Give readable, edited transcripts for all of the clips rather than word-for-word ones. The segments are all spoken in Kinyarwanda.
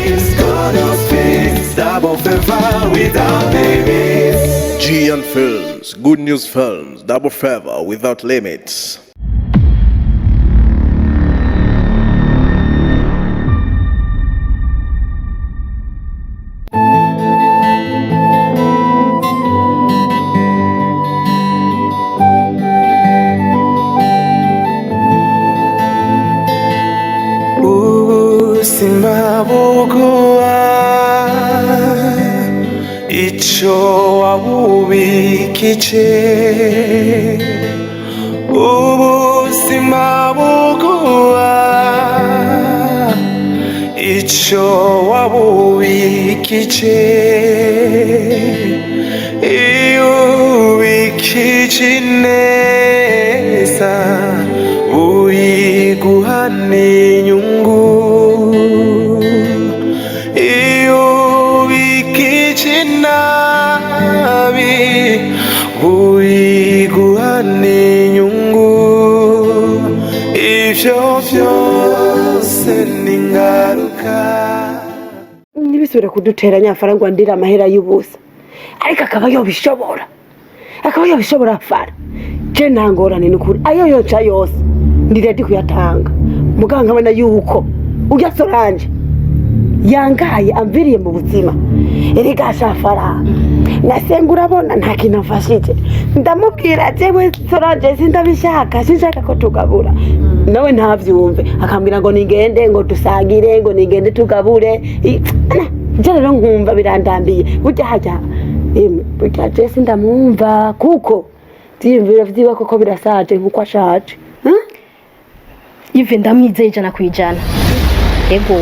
dreams, God of things, double favor without limits. Giant Films, Good News Films, double favor without limits. Simabukuwa icho wabubikije ubuzima buguha icho wabubikije iyo ubikije neza uyiguhana inyungu Nibisubira kuduteranya farangwa ndira amahera y'ubusa ariko akaba yobishobora fara je ntangorane n'ukuri ayo yoca yose ndi ready kuyatanga muganga abona yuko urya Solange yangaye amviriye mu buzima erega shafara nasenga urabona nta kintu mfashije ndamubwira jewe Solange sindabishaka sinshaka ko tugabura nawe ntavyumve akambira ngo nigende ngo dusangire ngo nigende tugabure je rero nkumva birandambiye burya haja burya je sindamwumva kuko vyimvira vyiba koko birasaje nkuko ashaje Ive ndamwizeye ijana kwijana ego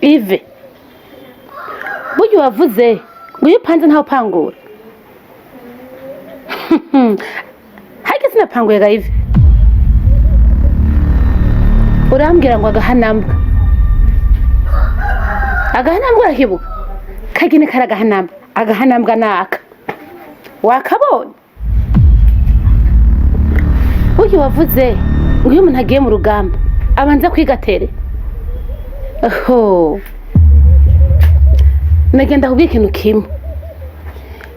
Ive buryo wavuze ngo iyo upanze ntaho upangura hake sinapanguye ga Ive urambwira ngo agahanambwa urakibuka kagine agahanambwa naka wakabonye buryo wavuze ngo iyo umuntu agiye mu rugamba abanza kwigatere nagenda kubwira ikintu kimwe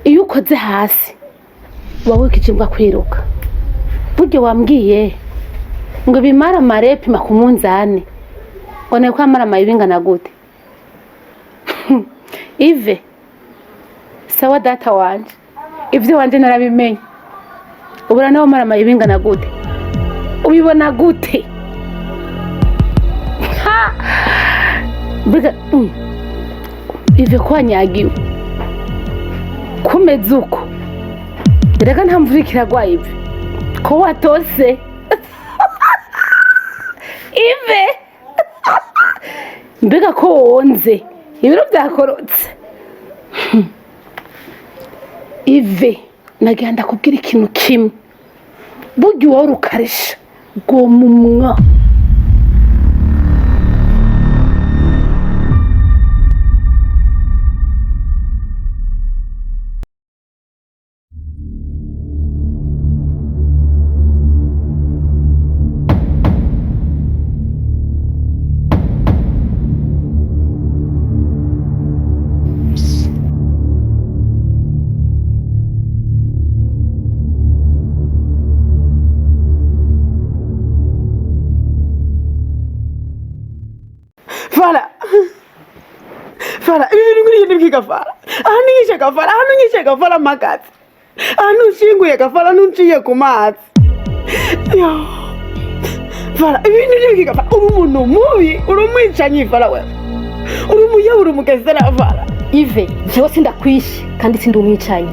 iyo ukoze hasi uba wikijimbwa kwiruka buryo wambwiye ngo bimara mare pima ku munzani ngo nayo kwamara mayibingana gute Ive sawa data wanje ivyo wanje narabimenye ubura nawo mara mayibingana gute ubibona gute Biga Ive kwanyagiwe kumeze uko rega nta mvura ikiragwa Ive ko watose Ive mbega ko wonze ibiro byakorotse. Ive nagira ndakubwira ikintu kimwe, burya uwo rukarisha gomumwa. Fara, Fara, ibi bintu nguriye ndibwika Fara. Ahantu nyishe Fara, ahantu nyishe Fara magazi. Ahantu nshinguye Fara nunciye ku mazi. Yo. Fara, ibi bintu ndibwika Fara. Uri umuntu mubi, uri umwicanyi Fara wewe. Uri umuyabura umugezera Fara. Ive, jewe sindakwishe kandi sindi umwicanyi.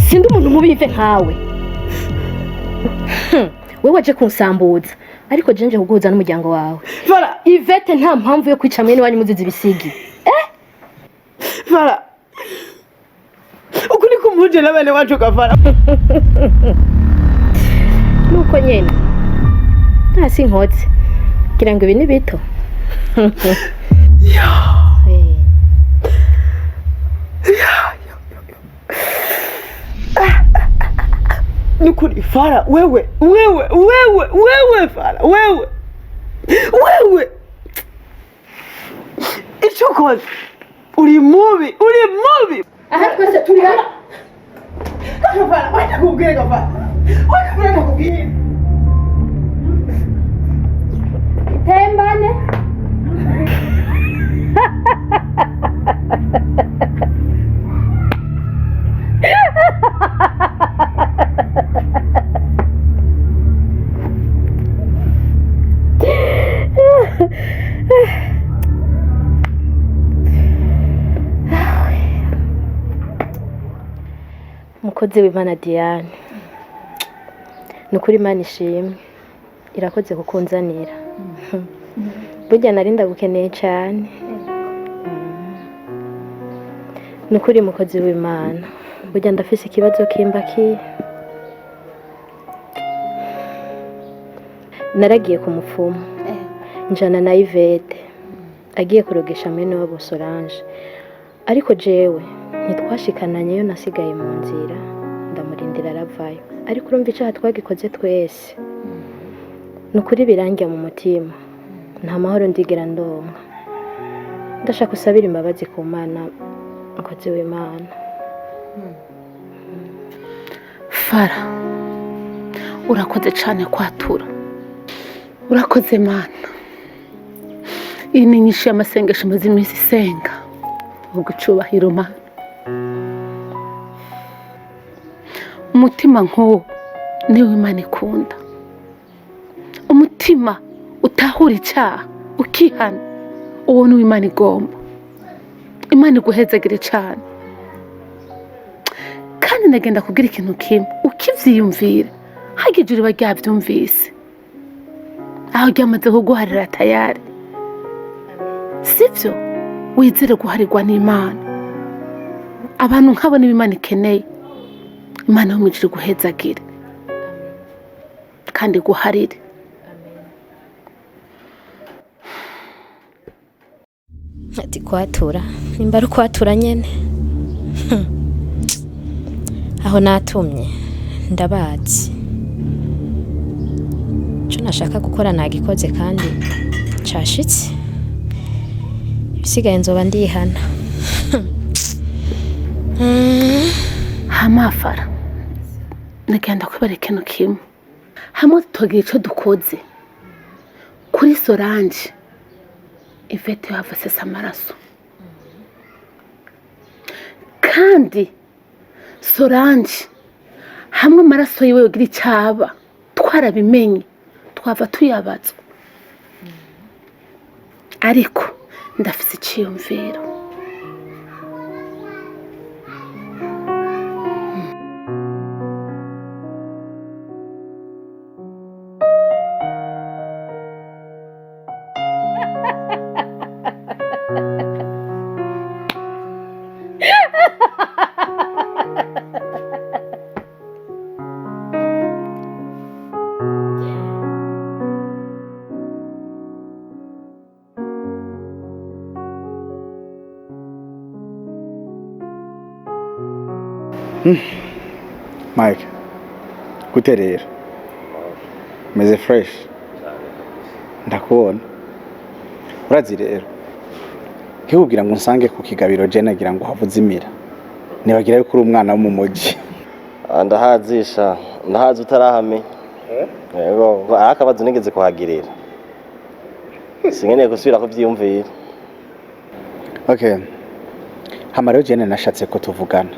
Sindi umuntu mubi Ive nkawe. Wewe waje kunsambuza. Ariko jenje kuguhuza n'umuryango wawe. Fara, Ivete nta mpamvu yo kwica mwene wanyu muzizi ibisigi. Fara. Ukuri kumuje n'abene wacu Fara. Nuko nyene. Ntasi nkotse. Gira ngo ibi ni bito. Nukuri Fara, wewe Fara, wewe. Icyo ukoze uri mubi. Aha twese turi hano. Fara, wajya kubwira Fara. Wajya kubwira. Tembane. Mukozi w'Imana Diane, nukuri Imana ishimwe irakoze kukunzanira. Burya narinda gukeneye cyane. Nukuri mukozi w'Imana, burya ndafise ikibazo kimbaki. Naragiye ku mupfumu njana na Ivete agiye kurogesha mwene wabo Solange, ariko jewe ntitwashikananye, yo nasigaye mu nzira ndamurindira aravayo. Ariko urumva icyaha twagikoze twese, nukuri birangiye mu mutima, nta mahoro ndigera ndonka. Ndashaka usabira imbabazi ku Mana, mukozi w'Imana. Fara, urakoze cyane kwatura, urakoze Mana. Iyi ni nyinshi y'amasengesho maze iminsi isenga, ugucubahiro Mana. Umutima nk'uwo niwo Imana ikunda, umutima utahura icyaha ukihana, uwo niwo Imana igomba. Imana iguhezagire cyane. Kandi ndagenda kubwira ikintu kimwe, ukivyiyumvira hagije uriba ryavyumvise, aho ryamaze kuguharira tayari, sivyo? Wizere guharirwa n'Imana. Abantu nk'abo nibo Imana ikeneye. Imana yo mwijuru guhezagire kandi guharire. Ati kwatura, nimba ari kwatura nyene. Aho natumye ndabazi. Cyo nashaka gukora nagikoze kandi cashitse. Ibisigaye nzoba ndihana. Hamafara, nagenda kwibara ikintu kimwe. Hamwe tutogira ico dukoze kuri Solange, Ivete yavase amaraso. Kandi Solange hamwe amaraso yiwe yogira icyaba, twarabimenye twava tuyabazwa. Ariko ndafise iciyumviro. Mike, gute rero? Meze fresh? Ndakubona. Urazi rero, nkikubwira ngo nsange ku kigabiro je nagira ngo havuze imira. Nibagira yuko uri umwana wo mu muji. Ndahazisha, ndahazi utarahame. Yego, akabazo nigeze kuhagirira. Singeneye gusubira ko vyiyumvira. Okay. Hama rero jene nashatse ko tuvugana.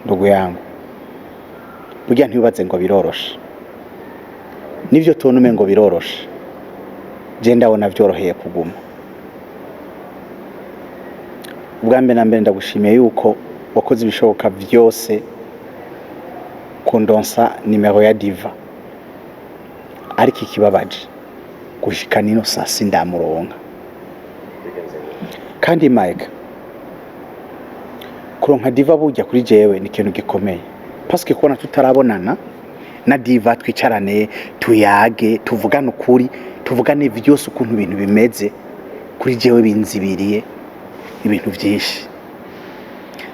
Ndugu yangu. Burya ntibibaze ngo biroroshe. Nivyo tunume ngo biroroshe. Je ndabona byoroheye kuguma. Ubwambe na mbere ndagushimiye yuko wakoze ibishoboka byose kundonsa nimero ya Diva. Ariko ikibabaje gushika nino sasi ndamuronka. Kandi Mike, kuronka Diva bujya kuri jewe ni ikintu gikomeye. Parce que kubona tutarabonana na Diva twicarane tuyage tuvugana ukuri tuvugane byose ukuntu ibintu bimeze kuri jewe binzibiriye ibintu byinshi.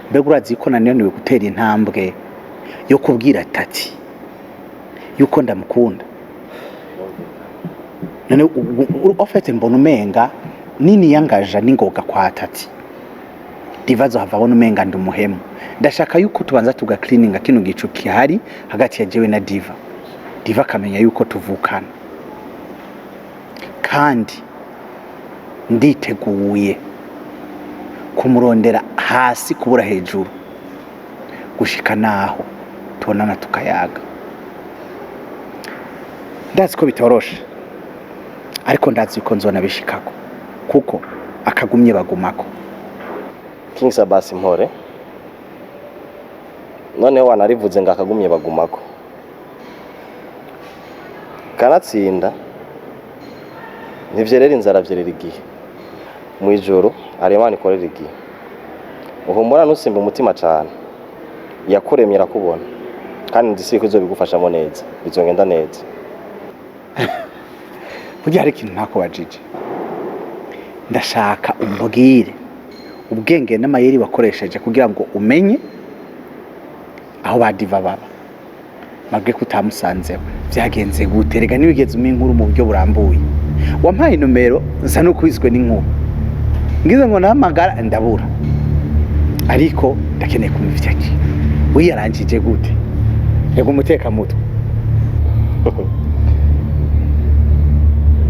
Mbega urazi ko nanone gutera intambwe yo kubwira Tati yuko ndamukunda. None ofete mbona umenga nini yangaja ningoga kwa Tati. Diva zo havabona umenga ndumuhemu. Ndashaka yuko tubanza tuga cleaninga kino gicu kihari hagati ya jewe na Diva. Diva kamenya yuko tuvukana. Kandi nditeguye kumurondera hasi kubura hejuru gushika naho tubonana tukayaga. Ndazi ko bitoroshe ariko ndazi ko nzona bishikako kuko akagumye bagumako. King Sabasi mpore. Noneho wanarivuze ngo akagumye bagumako. Kanatsinda ntivyerera inzara vyerera igihe. Mu ijoro Imana ikorera igihe. Uhumura nusimba umutima cyane. Yakuremye rakubona. Kandi ndisi ko izobigufashamo neza. Bizongenda neza. Burya hari ikintu nakubajije. Ndashaka umbwire ubwenge n'amayeri wakoresheje kugira ngo umenye aho ba Diva baba. Mabwe kutamusanzeho. Byagenze gute? Rega nibigeze inkuru mu buryo burambuye. Wampaye numero nsa no kwizwe n'inkuru. Ngize ngo namagara ndabura. Ariko ndakeneye kumufyaki. Wiyarangije gute? Rega umuteka muto.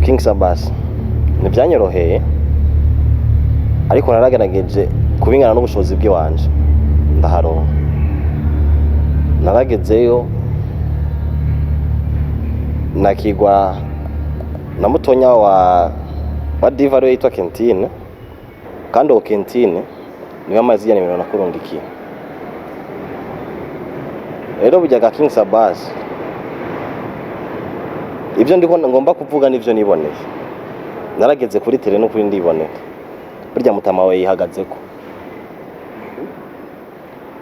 King Sabasi nibyanyoroheye ariko naragerageje kubingana n'ubushobozi bw'iwanje ndaharonka. Naragezeyo nakigwa na mutonya wa Diva rero yitwa Kentine. Kandi uwo Kentine niwe amazi ya nimero nakurungikiye. Rero bujyaga King Sabasi ibyo ndiko ngomba kuvuga nivyo niboneye. Narageze kuri tele no kuri ndiboneka. Burya mutama we yihagazeko.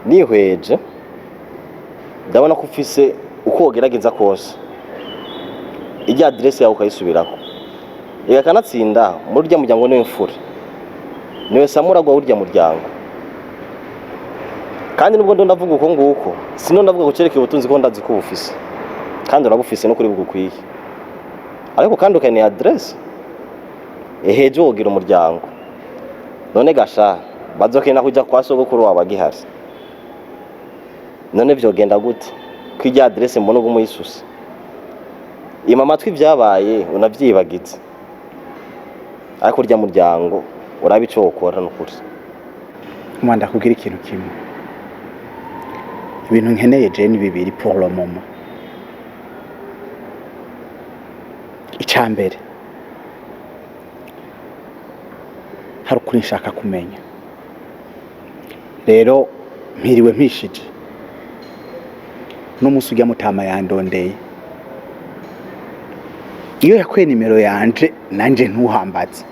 Nihweje ndabona ko ufise uko wogerageza kose. Ijya adresse yawe ukayisubirako. Ega kanatsinda muri rya muryango niwe mfura. Niwe samura gwa urya muryango. Kandi nubwo ndo ndavuga uko nguko, sino ndavuga gucereka ubutunzi ko ndazi ko bufise. Kandi urabufise no kuri bugukwiye. Ariko kandi ukeneye adresse. Eheje wogira umuryango. None gasha bazokena kujya kwa sogokuru wabagihari. None vyogenda gute? Kwijya adresse mbona ugu muyisusa. Imama twibyabaye unavyibagize. Ariko urya muryango urabico ukora n'ukuri. Mwanda kugira ikintu kimwe. Ibintu nkeneye je ni bibiri pour le moment. Icambere hari ukuri nshaka kumenya. Rero mpiriwe mpishije. N'umunsi ujya mutama yandondeye. Iyo yakuye nimero yanje nanje ntuhambaze.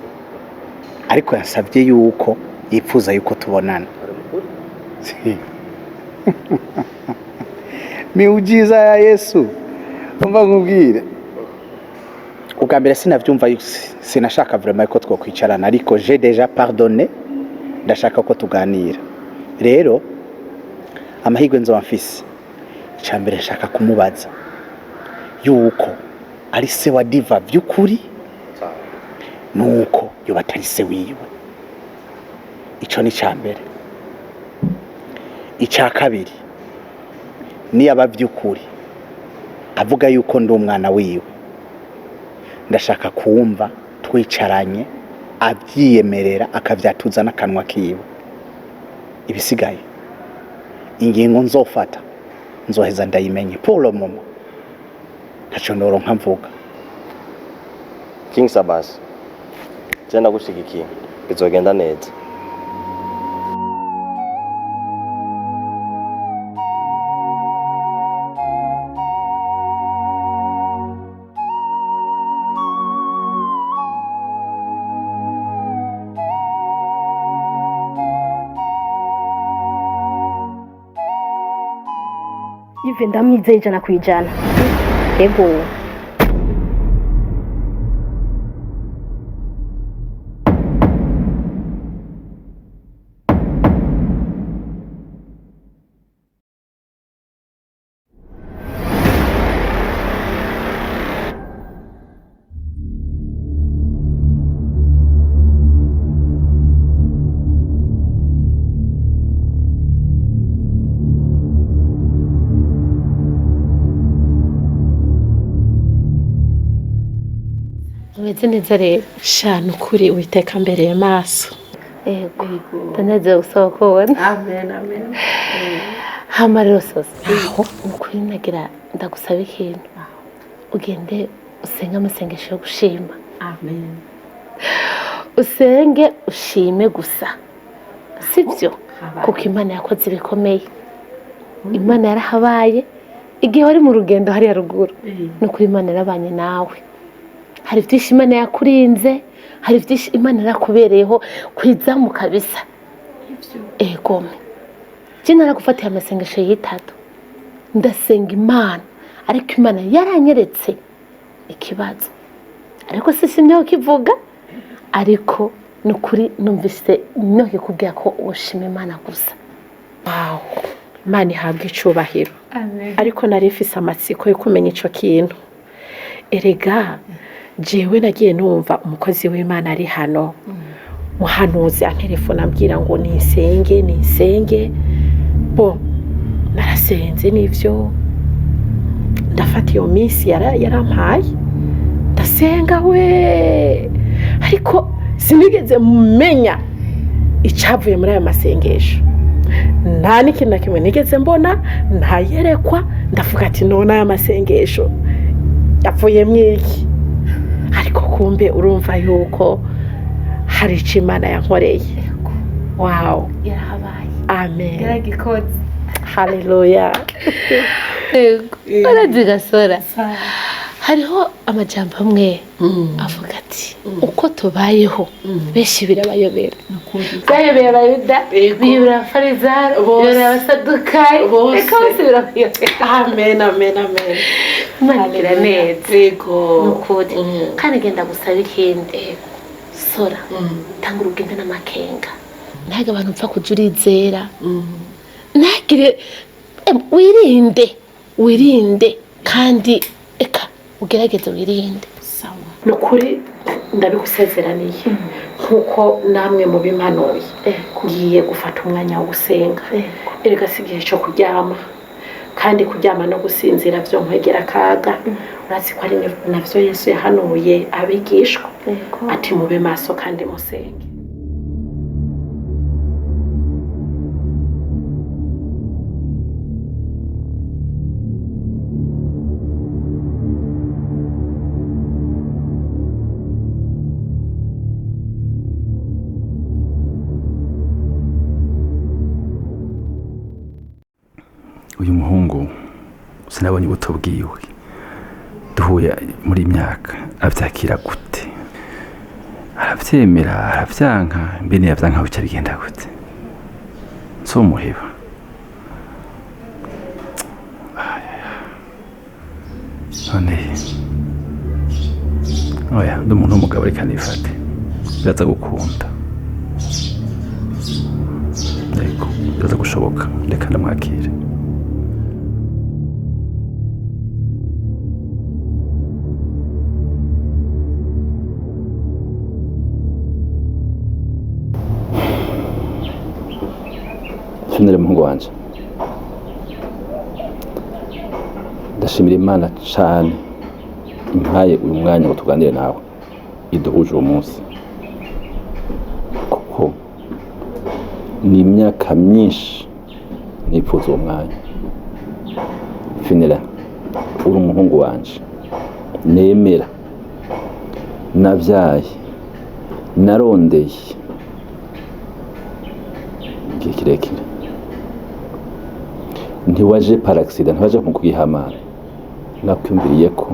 Ariko yasabye yuko yipfuza yuko tubonana. Miujiza ya Yesu. Umva nkubwire. Ubwa mbere sinavyumva sinashaka vraiment ko twokwicarana ariko j'ai déjà pardonné ndashaka ko tuganira rero amahirwe nzoba mfise icambere nshaka kumubaza yuko ari se wa Diva by'ukuri nuko yoba atari se wiwe. Ico ni cambere. Ica kabiri ni aba by'ukuri avuga yuko ndi umwana wiwe, ndashaka kumva twicaranye abyiyemerera akavyatuza n'akanwa kiwe. Ibisigaye ingingo nzofata nzoheza ndayimenye pour le moment ntaco noronka mvuga. King Sabas je ndagushigikiye bizogenda neza. Yves ndamwizeye ijana ku ijana. Ego umeze neza rero shana ukuri witeka mbere maso. ego ndanezerewe gusaba kubona. Amen amen. hama rero sosa ukuri nagira ndagusaba ikintu ugende usenge amasengesho yo gushima. Amen. Usenge ushime gusa sibyo kuko Imana yakoze ibikomeye. Imana yarahabaye igihe wari mu rugendo hariya ruguru no kuri Imana yarabanye nawe. Hari byinshi Imana yakurinze, hari byinshi Imana yarakubereyeho kwizamu kabisa. Ego me je naragufatiye amasengesho y'itatu ndasenga Imana ariko Imana yaranyeretse ikibazo ariko sisi niyo kivuga ariko nukuri numvise no kikubwira ko ushima Imana gusa. Wow. Imana ihabwe icubahiro. Ariko nari mfise amatsiko yo kumenya ico kintu. Erega jewe nagiye numva umukozi w'Imana ari hano. Muhanuzi antelefona ambwira ngo nisenge. Bo narasenze nivyo. Ndafata iyo minsi yarampaye. Ndasenga we. Ariko sinigeze mumenya icavuye muri ayo masengesho. Nta n'ikintu na kimwe nigeze mbona, ntayerekwa. Ndavuga ati none aya masengesho yavuye mwiki. Ariko kumbe urumva yuko hari ico Imana yankoreye. Wow. Yarahabaye. Amen. Yaragikoze. Hallelujah. Ego arazigasora. Hariho amajambo amwe avuga ati uko tubayeho benshi birabayobera. Bayobera Abayuda, biyobera Abafarisayo, biyobera Abasadukayi, reka bose birabayobera. Amen amen amen. Manira neza. Ego. Nukuri. Kandi genda gusaba ikindi. Sora. Tanga urugendo n'amakenga. Ntaga abantu mpfa kujurizera. Ntagire wirinde kandi eka ugerageze wirinde. Sawa. Nukuri ndabigusezeraniye nkuko namwe mu bimanuye ngiye gufata umwanya wo gusenga. Erega sigihe cyo kuryama kandi kuryama no gusinzira byo nkwegera kaga. Uratsi ko ari navyo Yesu yahanuye abigishwa ati mube maso kandi musenge. Uyu muhungu sinabonye ubuto bwiwe duhuye muri imyaka avyakira gute, aravyemera aravyanka mbene yavyanka bica bigenda gute nsomuheba. None oya ndi umuntu w'umugabo reka nifate biraza gukunda. biraza gushoboka reka ndamwakire Finire muhungu wanje ndashimira Imana cyane impaye uyu mwanya ngo tuganire nawe iduhuje uwo munsi kuko ni imyaka myinshi nipfuza uwo mwanya. Finira uri umuhungu wanje nemera nabyaye narondeye igihe kirekire ntiwaje par accident ntiwaje kukugihamana nakwiyumviriye ko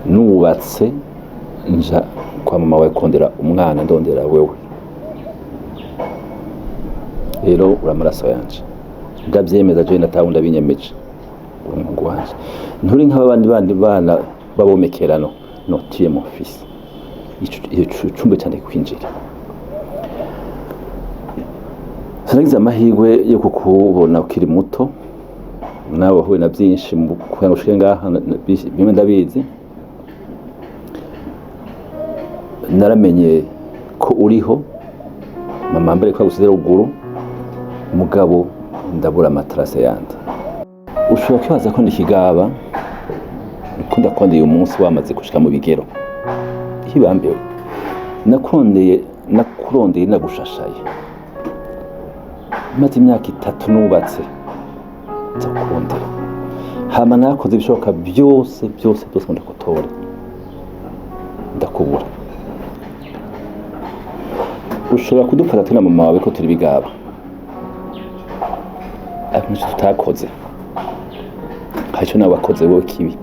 nubatse nja kwa mama wawe kondera umwana ndondera wewe rero uramaraso yanje ndabyemeza je natawe ndabinyemeje umuhungu wanje nturi nk'abandi bana babomekerano notiye mon fils ico cumbe cyane kwinjira sanagize amahirwe yo kukubona ukiri muto nawe wahuye na byinshi mu kwangushike ngaha bimwe ndabizi naramenye ko uriho mama mbere ko gusize ruguru mugabo ndabura matrase yandi ushobora kwibaza ko ndikigaba ko ndakondeye umunsi wamaze gushika mu bigero hibambewe nakurondeye nagushashaye maze imyaka 3 nubatse nzakundira hama nakoze ibishoboka byose ndakutora ndakubura ushobora kudufata tuna mama wawe ko turi bigaba ariko nicyo tutakoze hacyo nawe wakoze wowe kibi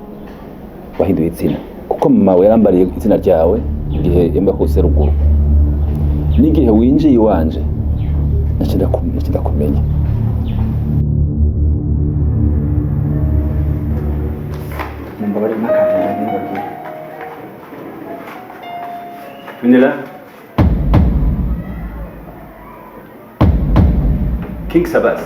wahinduye izina kuko mama wawe yarambariye izina ryawe igihe yemba kose ruguru n'igihe winjiye iwanje nakida kumenya Mbabare nakavanga n'ibyo Finira King Sabas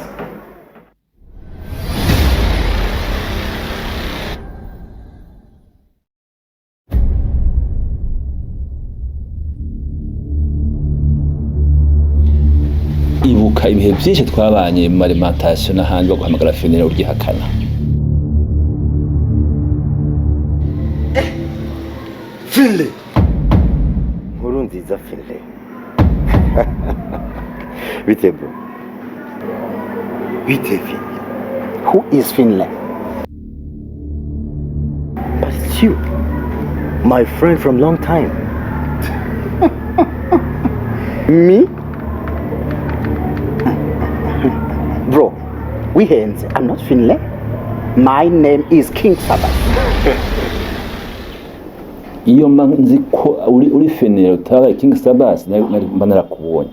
ibuka ibihe byinshi twabanye mu alimentation n'ahandi bo guhamagara Finira urgihakana Finley nkuru nziza Finley bite bro bite Finley who is Finley? but it's you my friend from long time Me? Bro, we hands. I'm not Finley. My name is King Sabas. iyo manzi ko uri Finira utabaye King Sabas narakubonye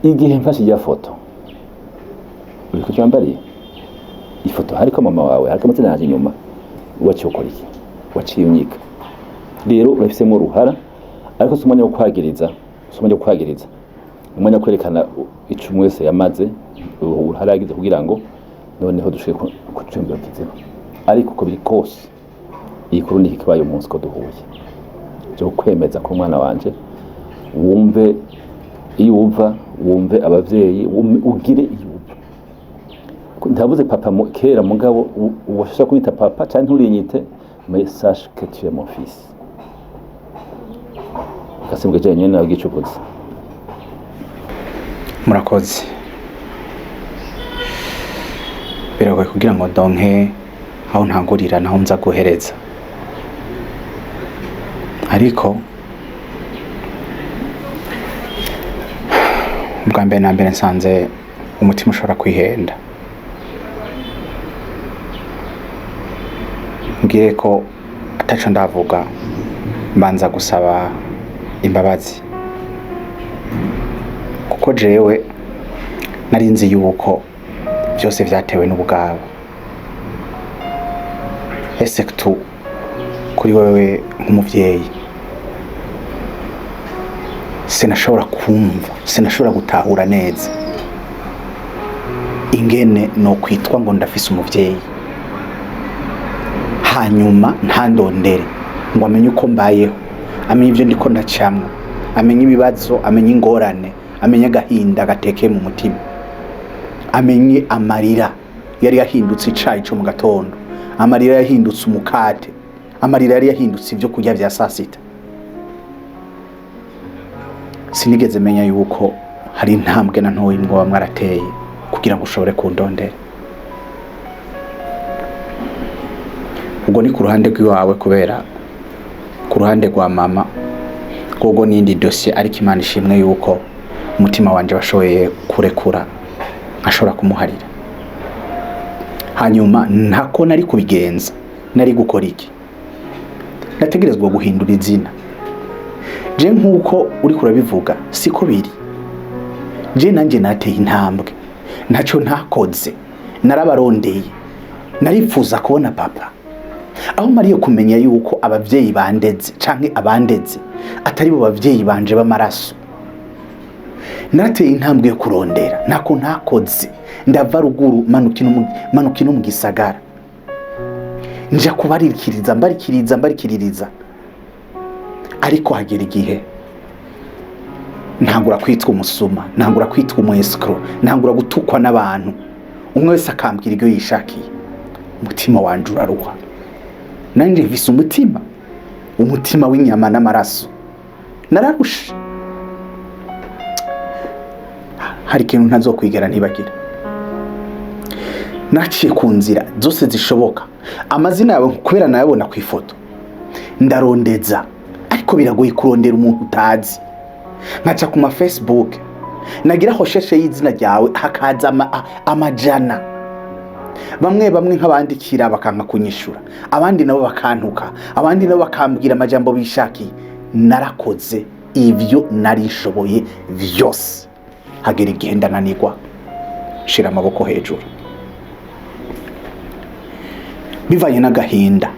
igihe mfashe ya foto uri kucyambariye ifoto hariko mama wawe hariko amazina yaje nyuma waciye ukora iki waciye unyika rero urafisemo uruhara ariko sumanya wo kwagiriza umwanya kwerekana icumi wese yamaze uruhara yagize kugira ngo noneho dushike kucumbira kiziba ariko uko biri kose ikuru ni kibaye umunsi ko duhuye cyo kwemeza ko umwana wanje wumve iyuva wumve abavyeyi ugire iyuva ndavuze papa kera mugabo washaka kwita papa cyane nturinyite mais sache que tu es mon fils kasibwe jenye na gicukuzi Murakoze. Biragoye kugira ngo donke aho ntangurira naho nza guhereza. Ariko ubwa mbere na mbere nsanze umutima ushobora kwihenda. Mbwire ko ataco ndavuga mbanza gusaba imbabazi. Kuko jewe nari nzi yuko byose vyatewe n'ubugabo. Ese tu kuri wewe nk'umuvyeyi sinashobora kumva sinashobora gutahura neza ingene no kwitwa ngo ndafise umuvyeyi, hanyuma ntandondere ngo amenye uko mbayeho, amenye ivyo ndiko ndacamwa, amenye ibibazo, amenye ingorane, amenye agahinda gatekeye mu mutima, amenye amarira yari yahindutse icayi cyo mu gatondo, amarira yahindutse umukate, amarira yari yahindutse ivyo kurya vya sasita. Sinigeze menya yuko hari intambwe na ntoyi mwoba mwarateye kugira ngo ushobore kundondera. Ubwo ni ku ruhande rw'iwawe, kubera ku ruhande rwa mama gogo n'indi dossier, ariko Imana ishimwe yuko umutima wanje washoboye kurekura ashobora kumuharira. Hanyuma ntako nari kubigenza, nari gukora iki? Nategerezwa guhindura izina. Je nkuko uri kurabivuga siko biri. Je nanje nateye intambwe, ntacyo ntakoze, narabarondeye, narifuza kubona papa. Aho mariye kumenya yuko abavyeyi bandeze canke abandeze atari bo bavyeyi banje b'amaraso, nateye intambwe yo kurondera, ntako ntakoze, ndava ruguru manukino mu gisagara, nja kubarikiriza mbarikiririza, ariko hagera igihe ntangura kwitwa umusuma, ntangura kwitwa umwescro, ntangura gutukwa n'abantu, umwe wese akambwira iryo yishakiye. Umutima wanje uraruha, nanje mfise umutima w'inyama n'amaraso, nararushe. Hari ikintu ntazokwigera ntibagira. Naciye ku nzira zose zishoboka, amazina yawe kubera nayabona ku ifoto, ndarondeza, ariko biragoye kurondera umuntu utazi. Nkaca ku ma Facebook, nagira hosheshe y'izina ryawe hakaza amajana. Bamwe nk'abandikira bakanka kunyishura, abandi nabo bakantuka, abandi nabo bakambwira amajambo bishakiye. Narakoze ivyo narishoboye vyose, hagera igihe ndananirwa, shira amaboko hejuru. Bivanye n'agahinda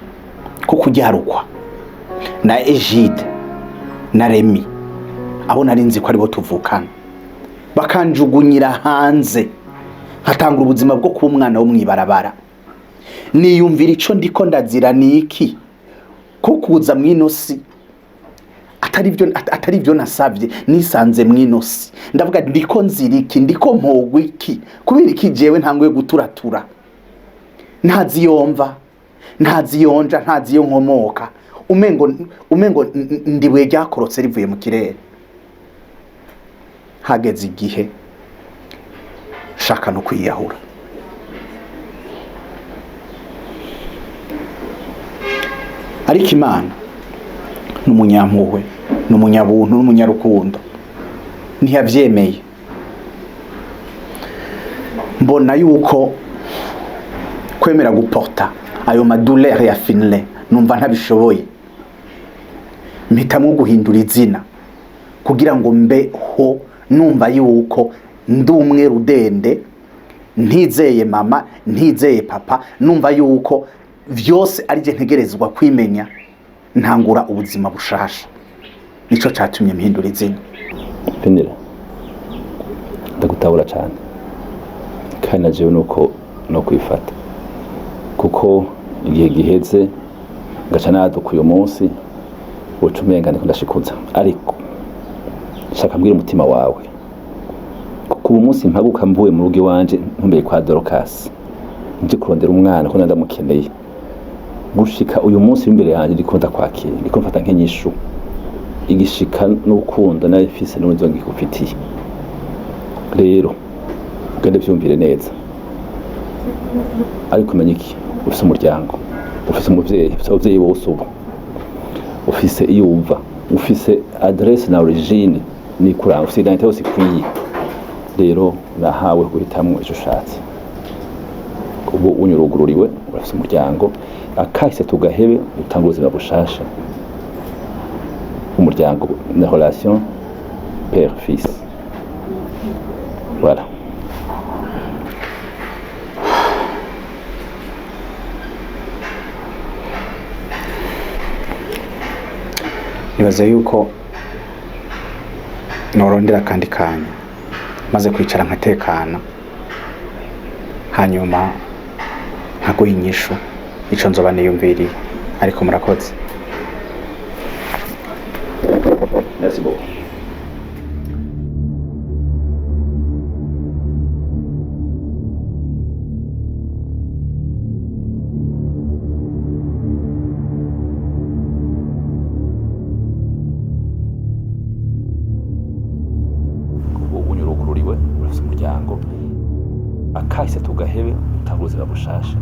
ko kuryarukwa na Egide na Remy, abo nari nzi ko aribo tuvukana, bakanjugunyira hanze, nkatanga ubuzima bwo kuba umwana wo mwibarabara. Niyumvira ico ndiko ndazira niki, ko kuza mwinosi atari byo nasavye, nisanze mwinosi. Ndavuga ndiko nziriki, ndiko mpogwa iki, kubera iki jewe ntanguye guturatura, ntaziyomva, ntaziyonja, ntaziyo nkomoka, umengo ndibuye ryakorotse rivuye mu kirere. Hageze igihe shaka no kwiyahura. Ariko Imana n'umunyampuhwe, n'umunyabuntu, n'umunyarukundo, ntiyavyemeye. Mbona yuko kwemera guporta ayo madouleur ya Finlay numva ntabishoboye, mpitamo guhindura izina kugira ngo mbeho numva yuko ndi umwe rudende, ntizeye mama, ntizeye papa, numva yuko vyose ari je ntegerezwa kwimenya, ntangura ubuzima bushasha. Nico catumye mpindura izina. Penera, ndagutabura cyane, kandi najewe nuko no kwifata, kuko igihe giheze ngaca naduka uyu munsi ucumenga ndiko ndashikuza. Ariko shaka mbwira umutima wawe, kuko uyu munsi mpaguka mvuye mu rugo iwanje ntumbeye kwa Dorcas, nje kurondera umwana ko ndamukeneye. Gushika uyu munsi imbere yanjye ndiko ndakwakira, ndiko mfata nk'inyishu igishika n'urukundo nari mfise n'uzo ngikufitiye. Rero ugende vyumvire neza, ariko umenye iki, ufise umuryango, ufise umuvyeyi, ufise abavyeyi bose ubu, ufise iyumva, ufise adresse na origine nikuranga, ufise identité yose ikwiye. Rero nahawe guhitamwo ico ushatse. Ubu unyurugururiwe, urafise umuryango, akahise tugahebe, utanga ubuzima bushasha. Umuryango na relation père-fils. Voilà. Nibaza yuko norondera kandi kanya maze kwicara nkatekana, hanyuma nkaguha inyishu ico nzoba niyumviriye ariko murakoze. Merci beaucoup. unyurugururiwe urafise umuryango akahise tugahebe utanga ubuzima bushasha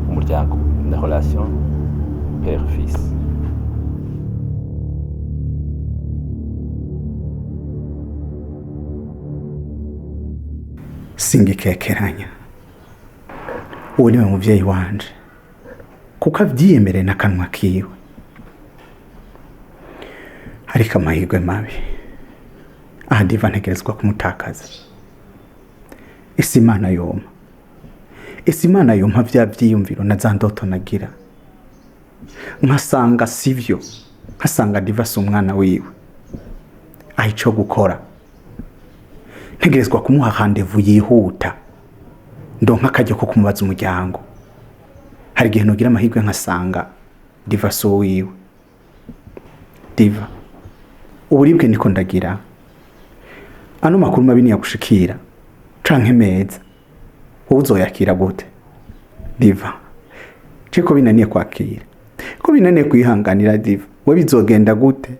umuryango na relation père fils. Singikekeranya uwo niwe muvyeyi wanje kuko avyiyemereye n'akanwa kiwe, ariko amahirwe mabi aha Diva ntegerezwa kumutakaza. Ese Imana yompa vya vyiyumviro na za ndoto nagira nkasanga sivyo, nkasanga Diva si umwana wiwe, ico gukora ntegerezwa kumuha rendez-vous yihuta ndonka akajya ko kumubaza umuryango. Hari igihe nogira amahirwe nkasanga Diva so wiwe. Diva, uburibwe niko ndagira, ano makuru mabi niyagushikira canke meza wowe uzoyakira gute? Diva, ko binaniye kwakira, ko binaniye kwihanganira Diva, we bizogenda gute?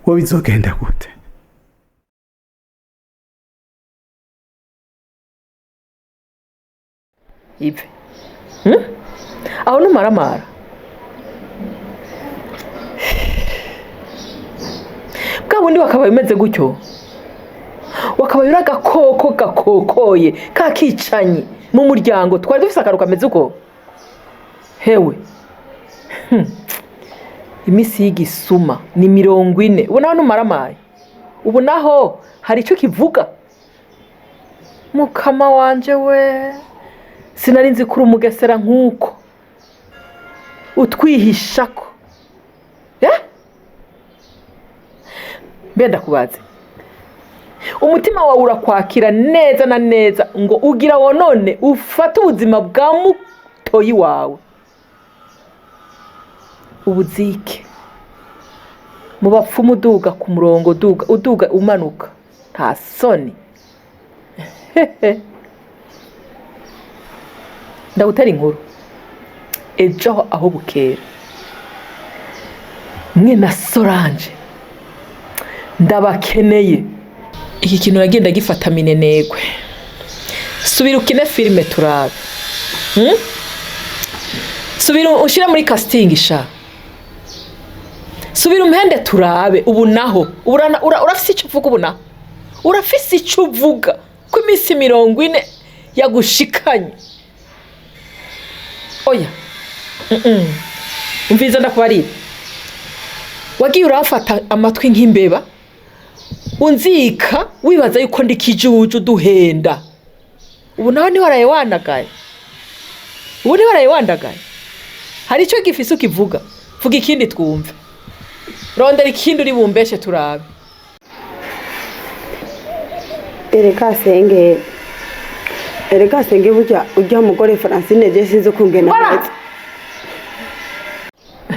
Wowe bizogenda gute? Ive aho numaramara bwa bundi wakabaye umeze gutyo, wakabaye uri agakoko gakokoye kakicanye mu muryango twari dufise akaruka kameze uko. Hewe imisi y'igisuma ni 40, ubu naho numaramaye, ubu naho hari icyo kivuga. Mukama wanje we, sinari nzi kuri umugesera nk'uko utwihishako. Mbenda kubaze, umutima wawe urakwakira neza na neza ngo ugira wonone ufate ubuzima bwa mutoyi wawe ubuzike mu bapfumu uduga ku murongo, uduga umanuka, nta soni. Ndagutera inkuru ejo aho bukera, mwe na Solange ndabakeneye. Iki kintu nagenda gifata minenegwe, subira ukine filime turabe. Subira ushira muri casting sha, subira umpende turabe. Ubu naho urafise icyo uvuga, ubu naho urafise icyo uvuga ko imisi 40 yagushikanye. Oya umviza ndakubarira, wagiye urafata amatwi nk'imbeba unzika wibaza yuko ndikijuju duhenda. Ubu naho ni waraye wandagaye, hari icyo gifise ukivuga, vuga ikindi twumve, rondera ikindi uri bumbeshe turabe. Erega senge ujya mugore Francine je sinzi kungena neza.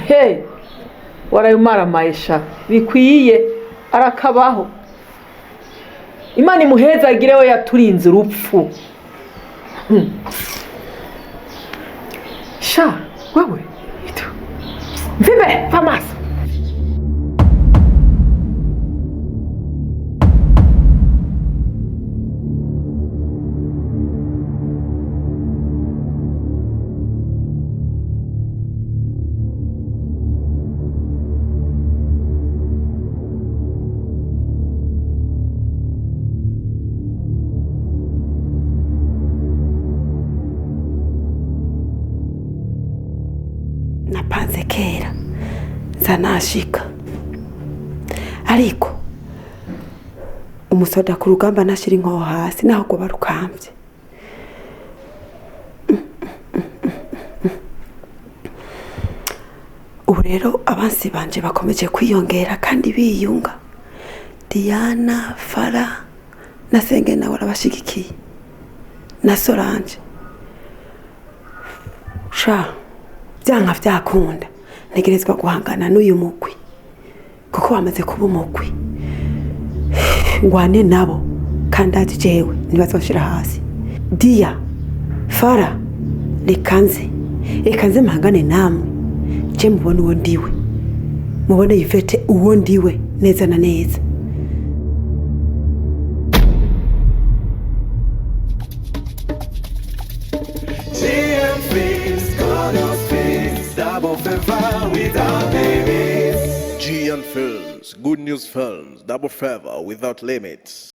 Hey, waraye umaramaye bikwiye arakabaho. Imana imuhezagire we yaturinze urupfu. Sha wewe ito mvibe famasi. Napanze kera zanashika, ariko umusoda ku rugamba nashira inkoho hasi naho go barukambye. Ubu rero abansi banje bakomeje kwiyongera kandi biyunga. Diana, Fara na Senge nawe arabashigikiye na Solange sha byanka vyakunda ntegerezwa guhangana n'uyu mugwi kuko wamaze kuba umugwi ngwane nabo kandi ati jewe ntibazashira hasi Dia Fara reka nze mpangane namwe je mubone uwo ndiwe mubone Yvette uwo ndiwe neza na neza. GM Films, Corner Films, Double Fever without limits. GN Films, Good News Films, Double Fever without limits.